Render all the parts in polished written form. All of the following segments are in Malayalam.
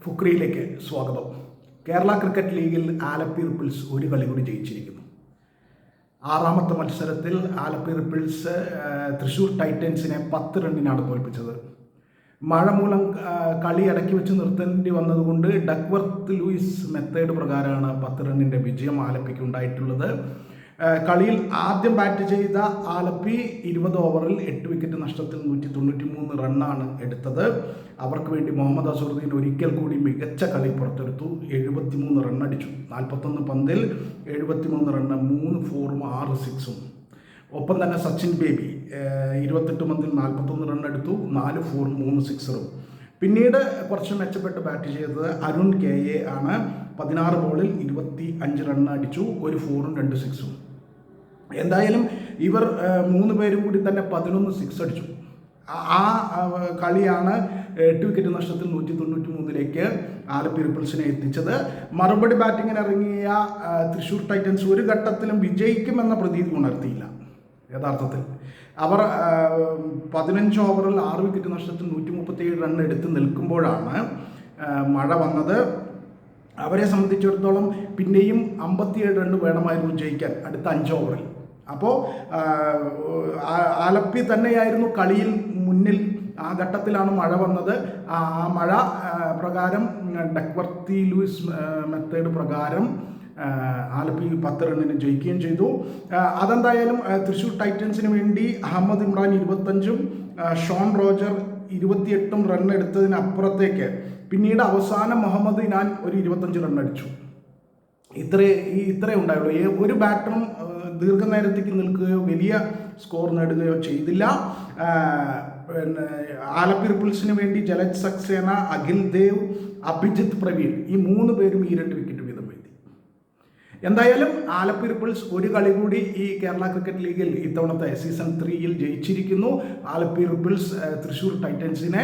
ഫുക്രിയിലേക്ക് സ്വാഗതം. കേരള ക്രിക്കറ്റ് ലീഗിൽ ആലപ്പി റിപ്പിൾസ് ഒരു കളി കൂടി ജയിച്ചിരിക്കുന്നു. ആറാമത്തെ മത്സരത്തിൽ ആലപ്പി റിപ്പിൾസ് തൃശ്ശൂർ ടൈറ്റൻസിനെ 10 റണ്ണിനാണ് തോൽപ്പിച്ചത്. മഴ മൂലം കളി ഇടയ്ക്ക് വെച്ച് നിർത്തേണ്ടി വന്നതുകൊണ്ട് ഡക്വർത്ത് ലൂയിസ് മെത്തേഡ് പ്രകാരമാണ് 10 റണ്ണിൻ്റെ വിജയം ആലപ്പിക്ക് ഉണ്ടായിട്ടുള്ളത്. കളിയിൽ ആദ്യം ബാറ്റ് ചെയ്ത ആലപ്പി 20 ഓവറിൽ 8 വിക്കറ്റ് നഷ്ടത്തിൽ 193 റണ്ണാണ് എടുത്തത്. അവർക്ക് വേണ്ടി മുഹമ്മദ് അസറുദ്ദീൻ ഒരിക്കൽ കൂടി മികച്ച കളി പുറത്തെടുത്തു. 73 റണ്ണടിച്ചു. 41 പന്തിൽ 73 റണ്ണ്, 3 4ഉം 6 6ഉം. ഒപ്പം തന്നെ സച്ചിൻ ബേബി 28 പന്തിൽ 41 റണ്ണെടുത്തു, 4 4ഉം 3 6ഉം. പിന്നീട് കുറച്ച് മെച്ചപ്പെട്ട് ബാറ്റ് ചെയ്തത് അരുൺ KA ആണ്. 16 ബോളിൽ 25 റണ്ണ് അടിച്ചു, 1 4ഉം 2 6ഉം. എന്തായാലും ഇവർ 3 പേരും കൂടി തന്നെ 11 6 അടിച്ചു. ആ കളിയാണ് 8 വിക്കറ്റ് നഷ്ടത്തിൽ 193 ആലപ്പി റിപ്പിൾസിനെ എത്തിച്ചത്. മറുപടി ബാറ്റിങ്ങിന് ഇറങ്ങിയ തൃശ്ശൂർ ടൈറ്റൻസ് ഒരു ഘട്ടത്തിലും വിജയിക്കുമെന്ന പ്രതീതി ഉണർത്തിയില്ല. യഥാർത്ഥത്തിൽ അവർ 15 ഓവറിൽ 6 വിക്കറ്റ് നഷ്ടത്തിൽ 137 റണ്ണ് എടുത്ത് നിൽക്കുമ്പോഴാണ് മഴ വന്നത്. അവരെ സംബന്ധിച്ചിടത്തോളം പിന്നെയും 57 റണ്ണ് വേണമായിരുന്നു ജയിക്കാൻ അടുത്ത 5 ഓവറിൽ. അപ്പോൾ ആലപ്പി തന്നെയായിരുന്നു കളിയിൽ മുന്നിൽ. ആ ഘട്ടത്തിലാണ് മഴ വന്നത്. ആ മഴ പ്രകാരം ഡക്വർത്തി ലൂയിസ് മെത്തേഡ് പ്രകാരം ആലപ്പി 10 റണ്ണിന് ജയിക്കുകയും ചെയ്തു. അതെന്തായാലും തൃശ്ശൂർ ടൈറ്റൻസിന് വേണ്ടി അഹമ്മദ് ഇമ്രാൻ 25ഉം ഷോൺ റോജർ 28ഉം റണ്ണ് എടുത്തതിനപ്പുറത്തേക്ക് പിന്നീട് അവസാനം മുഹമ്മദ് ഇനാൻ ഒരു 25 റണ്ണടിച്ചു. ഇത്രേ ഉണ്ടായുള്ളൂ. ഒരു ബാറ്ററും ദീർഘനേരത്തേക്ക് നിൽക്കുകയോ വലിയ സ്കോർ നേടുകയോ ചെയ്തില്ല. പിന്നെ ആലപ്പി റിപ്പിൾസിന് വേണ്ടി ജലജ് സക്സേന, അഖിൽ ദേവ്, അഭിജിത്ത് പ്രവീൺ ഈ 3 പേരും ഈ 2 വിക്കറ്റ് വീതം വീഴ്ത്തി. എന്തായാലും ആലപ്പി റിപ്പിൾസ് ഒരു കളി കൂടി ഈ കേരള ക്രിക്കറ്റ് ലീഗിൽ ഇത്തവണത്തെ സീസൺ 3ൽ ജയിച്ചിരിക്കുന്നു. ആലപ്പി റിപ്പിൾസ് തൃശ്ശൂർ ടൈറ്റൻസിനെ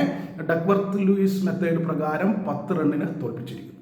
ഡക്വർത്ത് ലൂയിസ് മെത്തേഡ് പ്രകാരം 10 റണ്ണിന് തോൽപ്പിച്ചിരിക്കുന്നു.